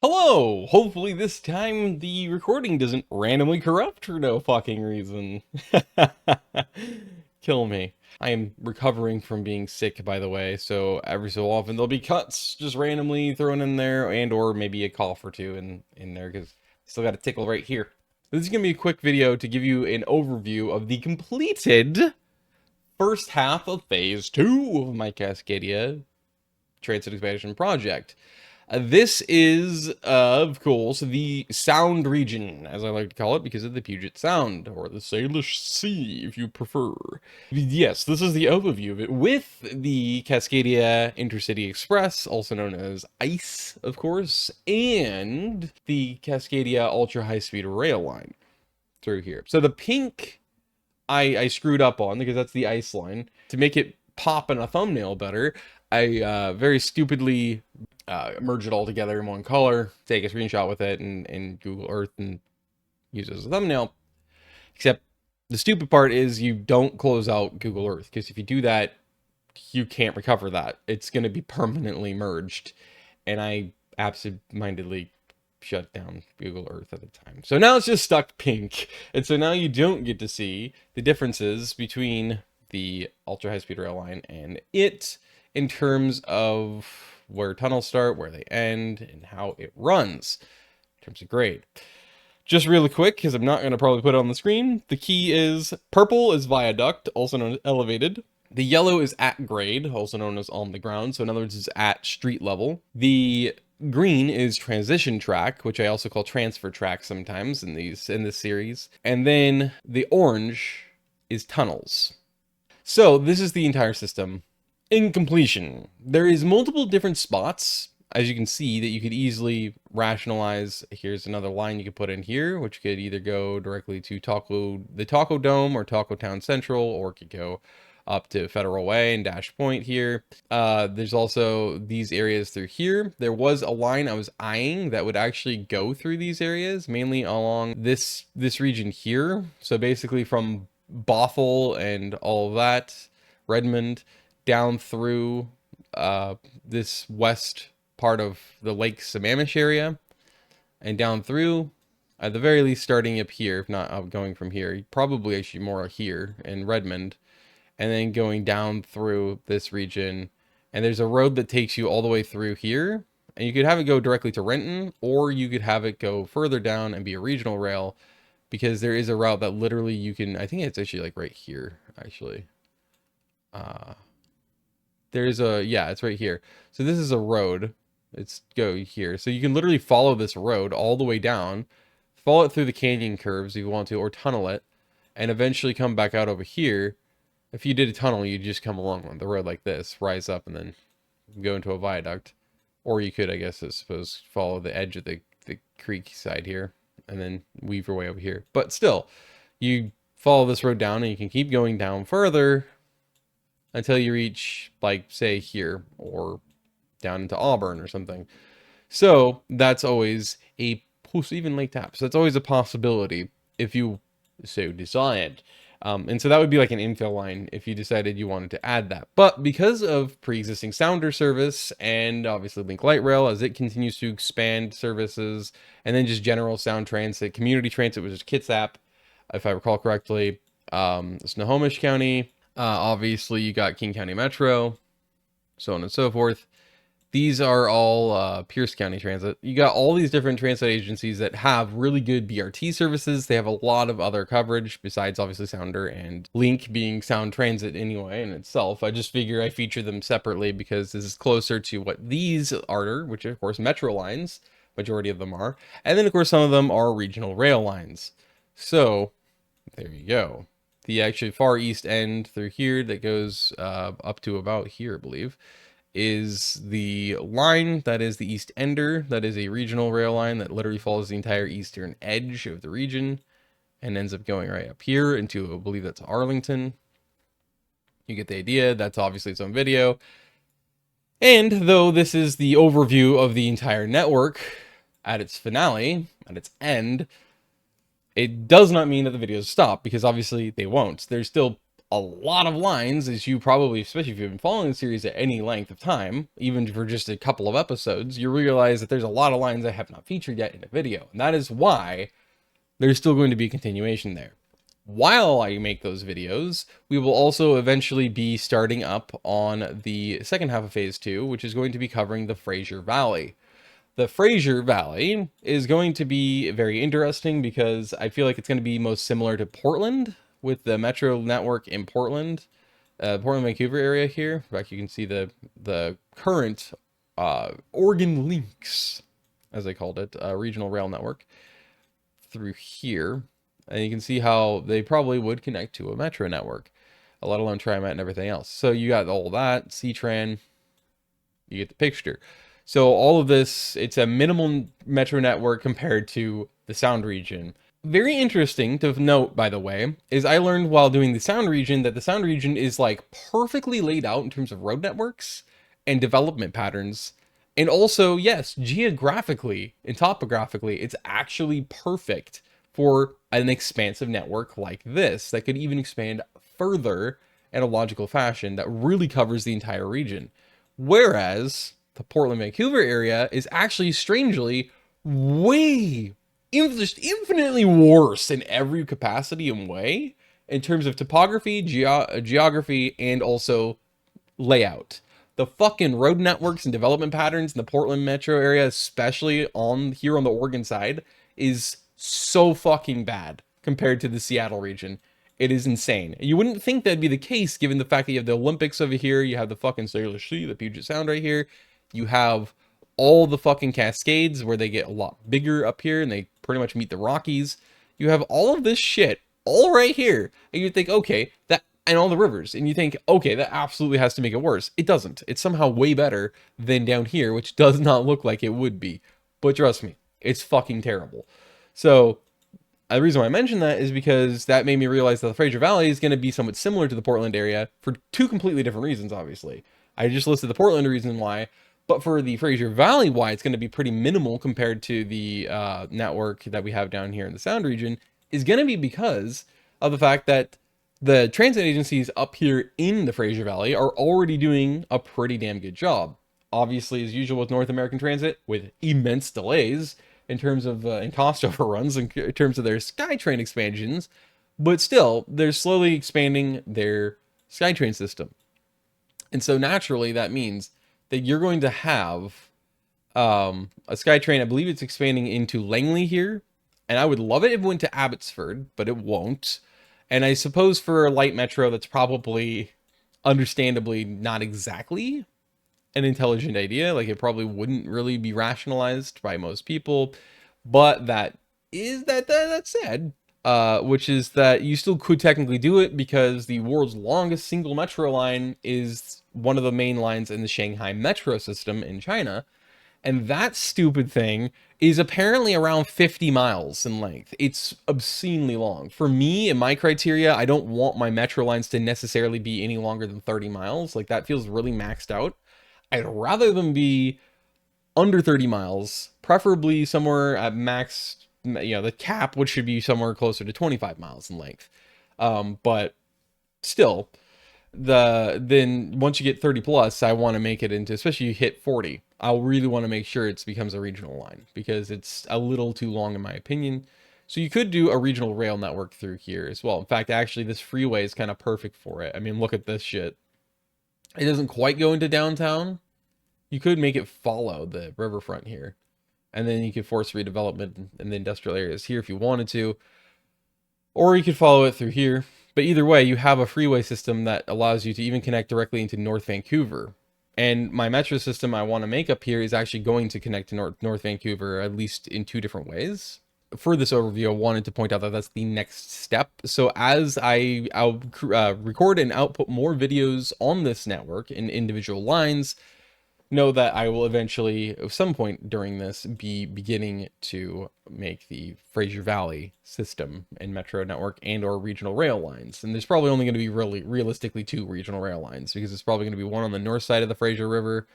Hello! Hopefully this time the recording doesn't randomly corrupt for no fucking reason. Kill me. I am recovering from being sick, by the way, so every so often there'll be cuts just randomly thrown in there, and or maybe a cough or two in there, because I still got a tickle right here. This is going to be a quick video to give you an overview of the completed first half of Phase 2 of my Cascadia Transit Expansion project. This is, of course, the Sound region, as I like to call it, because of the Puget Sound, or the Salish Sea, if you prefer. Yes, this is the overview of it, with the Cascadia Intercity Express, also known as ICE, of course, and the Cascadia Ultra High Speed Rail Line through here. So the pink I screwed up on, because that's the ICE line. To make it pop in a thumbnail better, I very stupidly merge it all together in one color, take a screenshot with it in Google Earth and use it as a thumbnail. Except the stupid part is you don't close out Google Earth, because if you do that, you can't recover that. It's going to be permanently merged. And I absentmindedly shut down Google Earth at the time. So now it's just stuck pink. And so now you don't get to see the differences between the ultra high speed rail line and it in terms of where tunnels start, where they end, and how it runs in terms of grade. Just really quick, because I'm not going to probably put it on the screen, the key is purple is viaduct, also known as elevated. The yellow is at grade, also known as on the ground, so in other words, it's at street level. The green is transition track, which I also call transfer track sometimes in this series. And then the orange is tunnels. So this is the entire system in completion. There is multiple different spots, as you can see, that you could easily rationalize. Here's another line you could put in here, which could either go directly to the Taco Dome or Taco Town Central, or it could go up to Federal Way and Dash Point here. There's also these areas through here. There was a line I was eyeing that would actually go through these areas, mainly along this region here. So basically from Bothell and all of that, Redmond, down through this west part of the Lake Sammamish area, and down through, at the very least starting up here, if not going from here, probably actually more here in Redmond, and then going down through this region. And there's a road that takes you all the way through here, and you could have it go directly to Renton, or you could have it go further down and be a regional rail, because there is a route that literally you can, I think it's actually like right here, actually. Yeah, it's right here. So this is a road. It's go here. So you can literally follow this road all the way down, follow it through the canyon curves if you want to, or tunnel it, and eventually come back out over here. If you did a tunnel, you'd just come along the road like this, rise up, and then go into a viaduct. Or you could, I guess, I suppose, follow the edge of the creek side here, and then weave your way over here. But still, you follow this road down, and you can keep going down further until you reach, like, say, here, or down into Auburn or something. So that's always even Lake Taps. That's always a possibility if you so desired. And so that would be like an infill line if you decided you wanted to add that. But because of pre-existing Sounder service and obviously Link Light Rail as it continues to expand services, and then just general Sound Transit, Community Transit, which is Kitsap, if I recall correctly, Snohomish County, obviously you got King County Metro, so on and so forth. These are all Pierce County Transit. You got all these different transit agencies that have really good BRT services. They have a lot of other coverage besides obviously Sounder and Link being Sound Transit anyway in itself. I just figure I feature them separately because this is closer to what these are, which of course Metro lines, majority of them are. And then of course some of them are regional rail lines. So there you go. The actually far east end through here that goes up to about here, I believe, is the line that is the East Ender. That is a regional rail line that literally follows the entire eastern edge of the region and ends up going right up here into, I believe that's Arlington. You get the idea. That's obviously its own video. And though this is the overview of the entire network at its finale, at its end, it does not mean that the videos stop, because obviously they won't. There's still a lot of lines, as you probably, especially if you've been following the series at any length of time, even for just a couple of episodes, you realize that there's a lot of lines I have not featured yet in a video. And that is why there's still going to be a continuation there. While I make those videos, we will also eventually be starting up on the second half of phase 2, which is going to be covering the Fraser Valley. The Fraser Valley is going to be very interesting because I feel like it's going to be most similar to Portland, with the metro network in Portland, Portland, Vancouver area here. In fact, you can see the current Oregon Links, as they called it, regional rail network through here. And you can see how they probably would connect to a metro network, let alone TriMet and everything else. So you got all that, C-Tran, you get the picture. So all of this, it's a minimal metro network compared to the sound region. Very interesting to note, by the way, is I learned while doing the sound region that the sound region is like perfectly laid out in terms of road networks and development patterns. And also, yes, geographically and topographically, it's actually perfect for an expansive network like this that could even expand further in a logical fashion that really covers the entire region. Whereas the Portland, Vancouver area is actually strangely way, just infinitely worse in every capacity and way in terms of topography, geography, and also layout. The fucking road networks and development patterns in the Portland metro area, especially here on the Oregon side, is so fucking bad compared to the Seattle region. It is insane. You wouldn't think that'd be the case given the fact that you have the Olympics over here, you have the fucking Sailor Sea, the Puget Sound right here, you have all the fucking Cascades where they get a lot bigger up here and they pretty much meet the Rockies. You have all of this shit all right here. And you think, okay, that, and all the rivers, and you think, okay, that absolutely has to make it worse. It doesn't. It's somehow way better than down here, which does not look like it would be. But trust me, it's fucking terrible. So the reason why I mentioned that is because that made me realize that the Fraser Valley is going to be somewhat similar to the Portland area for two completely different reasons, obviously. I just listed the Portland reason why, but for the Fraser Valley, why it's going to be pretty minimal compared to the network that we have down here in the Sound region is going to be because of the fact that the transit agencies up here in the Fraser Valley are already doing a pretty damn good job. Obviously, as usual with North American Transit, with immense delays in terms of and cost overruns in terms of their SkyTrain expansions, but still, they're slowly expanding their SkyTrain system. And so naturally, that means that you're going to have a SkyTrain, I believe it's expanding into Langley here, and I would love it if it went to Abbotsford, but it won't. And I suppose for a light metro, that's probably, understandably, not exactly an intelligent idea. Like, it probably wouldn't really be rationalized by most people. But that said, which is that you still could technically do it because the world's longest single metro line is one of the main lines in the Shanghai metro system in China. And that stupid thing is apparently around 50 miles in length. It's obscenely long. For me, in my criteria, I don't want my metro lines to necessarily be any longer than 30 miles. Like, that feels really maxed out. I'd rather them be under 30 miles, preferably somewhere at max, the cap, which should be somewhere closer to 25 miles in length. But still, then once you get 30 plus, I want to make it into, especially you hit 40, I'll really want to make sure it becomes a regional line because it's a little too long in my opinion. So you could do a regional rail network through here as well. In fact, actually, this freeway is kind of perfect for it. I mean, look at this shit. It doesn't quite go into downtown. You could make it follow the riverfront here. And then you could force redevelopment in the industrial areas here if you wanted to. Or you could follow it through here. But either way, you have a freeway system that allows you to even connect directly into North Vancouver. And my metro system I want to make up here is actually going to connect to North Vancouver, at least in two different ways. For this overview, I wanted to point out that that's the next step. So as I'll record and output more videos on this network in individual lines, know that I will eventually, at some point during this, be beginning to make the Fraser Valley system and metro network and or regional rail lines. And there's probably only going to be realistically two regional rail lines because it's probably going to be one on the north side of the Fraser River.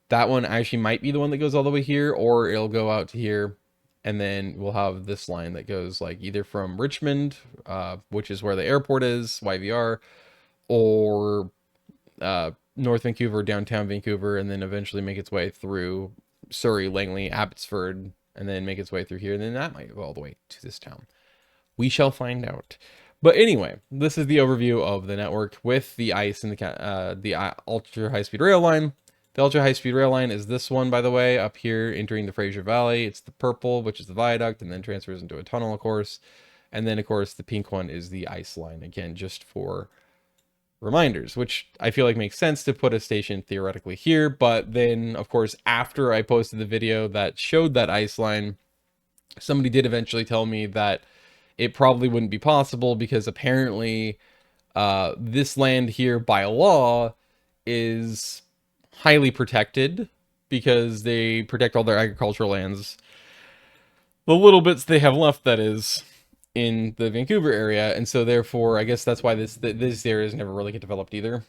That one actually might be the one that goes all the way here, or it'll go out to here. And then we'll have this line that goes like either from Richmond, which is where the airport is, YVR, or North Vancouver, downtown Vancouver, and then eventually make its way through Surrey, Langley, Abbotsford, and then make its way through here, and then that might go all the way to this town. We shall find out. But anyway, this is the overview of the network with the ICE and the ultra high-speed rail line. The ultra high-speed rail line is this one, by the way, up here entering the Fraser Valley. It's the purple, which is the viaduct, and then transfers into a tunnel, of course. And then, of course, the pink one is the ICE line, again, just for reminders, which I feel like makes sense to put a station theoretically here. But then, of course, after I posted the video that showed that ICE line, somebody did eventually tell me that it probably wouldn't be possible because apparently this land here by law is highly protected because they protect all their agricultural lands. The little bits they have left, that is, in the Vancouver area. And so therefore, I guess that's why these areas never really get developed either,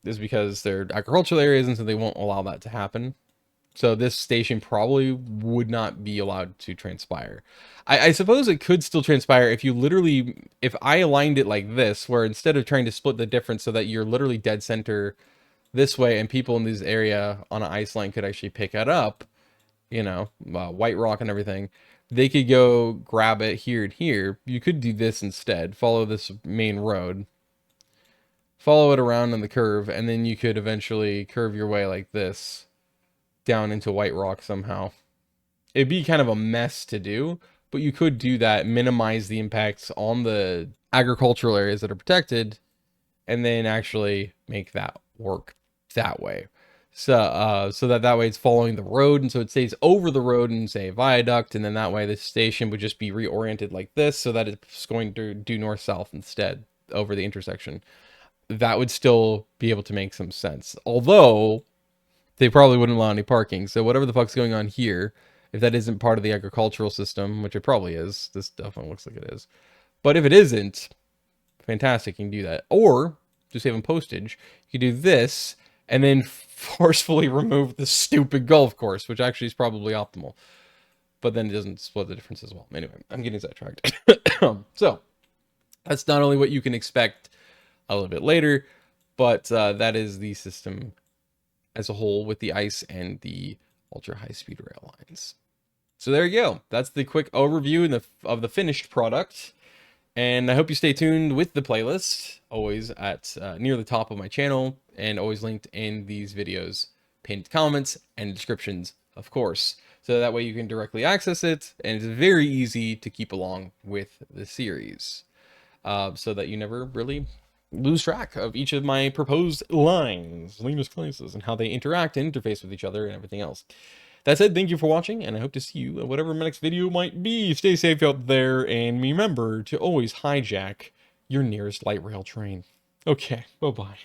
is because they're agricultural areas, and so they won't allow that to happen. So this station probably would not be allowed to transpire. I suppose it could still transpire if you literally, if I aligned it like this, where instead of trying to split the difference so that you're literally dead center this way and people in this area on an ice line could actually pick it up, you know, White Rock and everything, they could go grab it here and here. You could do this instead, follow this main road, follow it around on the curve, and then you could eventually curve your way like this down into White Rock somehow. It'd be kind of a mess to do, but you could do that, minimize the impacts on the agricultural areas that are protected, and then actually make that work that way. So that way it's following the road, and so it stays over the road in, say, a viaduct, and then that way the station would just be reoriented like this so that it's going to do north-south instead over the intersection. That would still be able to make some sense. Although they probably wouldn't allow any parking. So whatever the fuck's going on here, if that isn't part of the agricultural system, which it probably is, this definitely looks like it is. But if it isn't, fantastic, you can do that. Or, to save on postage, you can do this, and then forcefully remove the stupid golf course, which actually is probably optimal. But then it doesn't split the difference as well. Anyway, I'm getting sidetracked. So, that's not only what you can expect a little bit later, but that is the system as a whole with the ICE and the ultra high-speed rail lines. So there you go. That's the quick overview of the finished product. And I hope you stay tuned with the playlist, always at near the top of my channel, and always linked in these videos, pinned comments and descriptions, of course. So that way you can directly access it, and it's very easy to keep along with the series, so that you never really lose track of each of my proposed lines, classes, and how they interact and interface with each other and everything else. That said, thank you for watching, and I hope to see you at whatever my next video might be. Stay safe out there, and remember to always hijack your nearest light rail train. Okay, bye-bye.